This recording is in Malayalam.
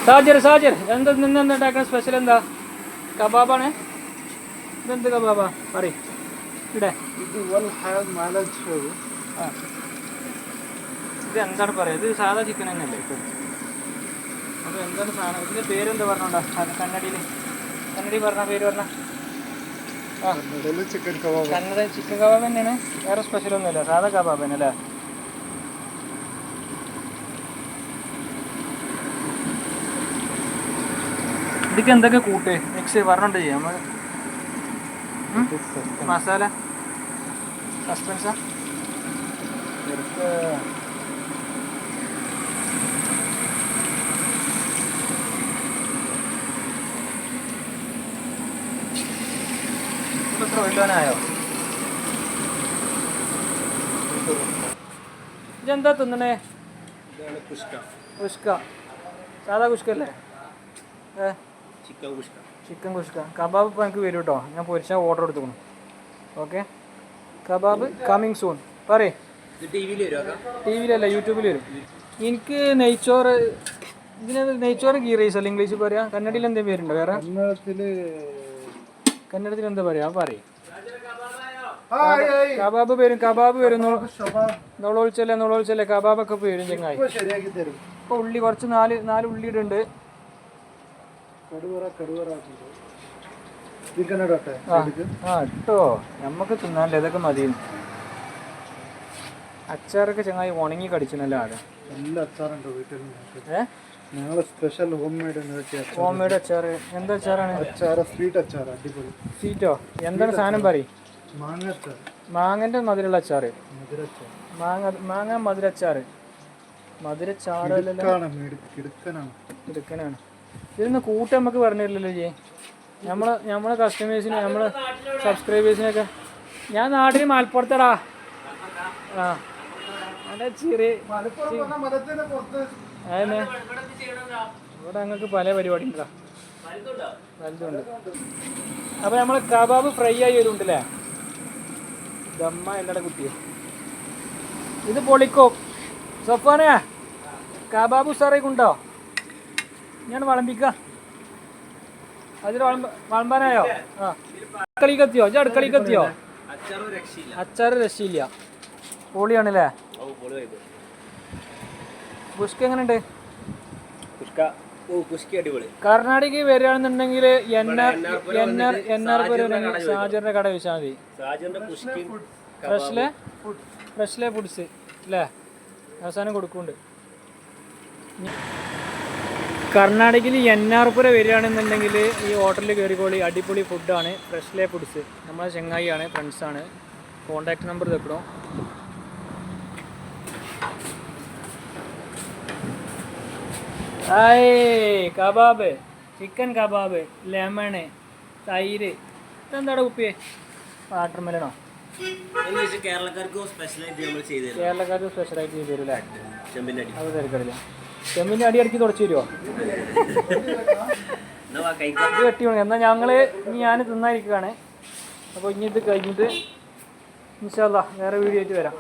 സാജർ എന്താ നിന്ന് ഉണ്ടാക്കുന്ന സ്പെഷ്യൽ എന്താ? കബാബാണ്. ഇതെന്ത് കബാബാ പറയും ഇവിടെ? ഇത് എന്താണ് പറയുക? ഇത് സാധാ ചിക്കൻ തന്നെയല്ലേ ഇപ്പോൾ? അപ്പോൾ എന്താണ് സാധനം? ഇതിൻ്റെ പേരെന്താ പറഞ്ഞോണ്ടാ? കന്നഡി പറഞ്ഞ പേര് പറഞ്ഞ കന്നഡ ചിക്കൻ കബാബ് തന്നെയാണ്. വേറെ സ്പെഷ്യലൊന്നുമില്ല, സാധാ കബാബ് തന്നെ അല്ലേ? ഇതൊക്കെ എന്തൊക്കെ കൂട്ട് മിക്സ് പറഞ്ഞോണ്ട് ചെയ്യാം നമ്മൾ. മസാല സസ്പെൻസാ? എത്ര വല്ലോനായോ? ഇതെന്താ തിന്നണേ? കുഷ്ക. സാധാ കുഷ്കല്ലേ? ചിക്കൻ കുഷ്ക. കബാബ് ഇപ്പോൾ എനിക്ക് വരും കേട്ടോ. ഞാൻ പൊരിച്ചാൽ ഓർഡർ എടുത്തുക്കണം. Okay, kebab coming soon. പറയേ. ടി വിയിലല്ല, യൂട്യൂബിൽ വരും. എനിക്ക് നെയ്ച്ചോറ്. ഇതിന് നെയ്ച്ചോറ് ഗീ റൈസ് അല്ല ഇംഗ്ലീഷിൽ പറയാം. കന്നഡയിൽ എന്തെങ്കിലും പേരുണ്ടോ വേറെ? കന്നഡത്തിൽ എന്താ പറയാ പറയും? കബാബ് വരും. നൊളോളിച്ചല്ലേ കബാബൊക്കെ വരും ചെങ്ങായി. ഇപ്പോൾ ഉള്ളി കുറച്ച് നാല് ഉള്ളി ഇടുന്നുണ്ട്. ഇട്ടോ നമ്മക്ക് തിന്നാണ്ട് ഇതൊക്കെ മതി. അച്ചാറൊക്കെ ചങ്ങായി ഉണങ്ങി കടിച്ചനല്ലോ ആടെ. സ്പെഷ്യൽ ഹോം മെയ്ഡ് അച്ചാറ്. എന്താ അച്ചാറാണ്? സ്വീറ്റോ? എന്താണ് സാധനം പറയും? മാങ്ങന്റെ മധുരമുള്ള അച്ചാറ്. മാങ്ങ മധുരച്ചാറ്. ഇടുക്കനാണ്. ഇതിന്ന് കൂട്ട് നമുക്ക് പറഞ്ഞില്ലല്ലോ ജി. നമ്മളെ കസ്റ്റമേഴ്സിന്, നമ്മളെ സബ്സ്ക്രൈബേഴ്സിനൊക്കെ. ഞാൻ നാട്ടിൽ മലപ്പുറത്തടാ. അതെ ചെറിയ അതന്നെ. ഇവിടെ ഞങ്ങൾക്ക് പല പരിപാടി ഉണ്ടോ, വലുതുണ്ട്. അപ്പോൾ നമ്മൾ കബാബ് ഫ്രൈ ആയി വരുന്നുണ്ടല്ലേ? ദമ്മ എല്ലാടെ കുട്ടിയെ ഇത് പൊളിക്കോ സഫാനെ? കബാബ് ഉസാറേക്കുണ്ടോ? ഞാൻ വിളമ്പിക്ക. അതിൽ വിളമ്പാനായോ? അടുക്കളീക്കെത്തിയോ? അടുക്കളീക്കെത്തിയോ? അച്ചാറ് രക്ഷയില്ല. പൊളിയാണല്ലേ? കുഷ്ക എങ്ങനെയുണ്ട്? കർണാടക വരികയാണെന്നുണ്ടെങ്കിൽ ഷാജറിന്റെ കട ചോദിച്ചാൽ മതി. ഫ്രഷ്ലെ ഫുഡ്സ് അല്ലേ? അവസാനം കൊടുക്കുന്നുണ്ട്. കർണാടകയിൽ എൻആർപുര വരികയാണെന്നുണ്ടെങ്കിൽ ഈ ഹോട്ടലിൽ കയറിക്കോളി. അടിപൊളി ഫുഡാണ്. ഫ്രഷ്ലെ ഫുഡ്സ്. നമ്മളെ ചെങ്ങായിയാണ്, ഫ്രണ്ട്സാണ്. കോണ്ടാക്ട് നമ്പർ വെക്കണോ? കബാബ്, ചിക്കൻ കബാബ്, ലെമണ്, തൈര്. ഇതെന്താടെ കുപ്പിയെ? വാട്ടർ മെലണോ? കേരളക്കാർക്ക് സ്പെഷ്യലായിട്ട് ചെയ്ത് തരൂല്ലേ? അത് തിരക്കടില്ല. ചെമ്പിൻ്റെ അടി അടിക്ക് തുടച്ചു തരുമോ? ഇത് വെട്ടി വേണം. എന്നാൽ ഞാൻ തിന്നായിരിക്കുകയാണ്. അപ്പോൾ ഇനി ഇത് കഴിഞ്ഞിട്ട് ഇൻഷാ അല്ലാഹ് വേറെ വീഡിയോ ആയിട്ട് വരാം.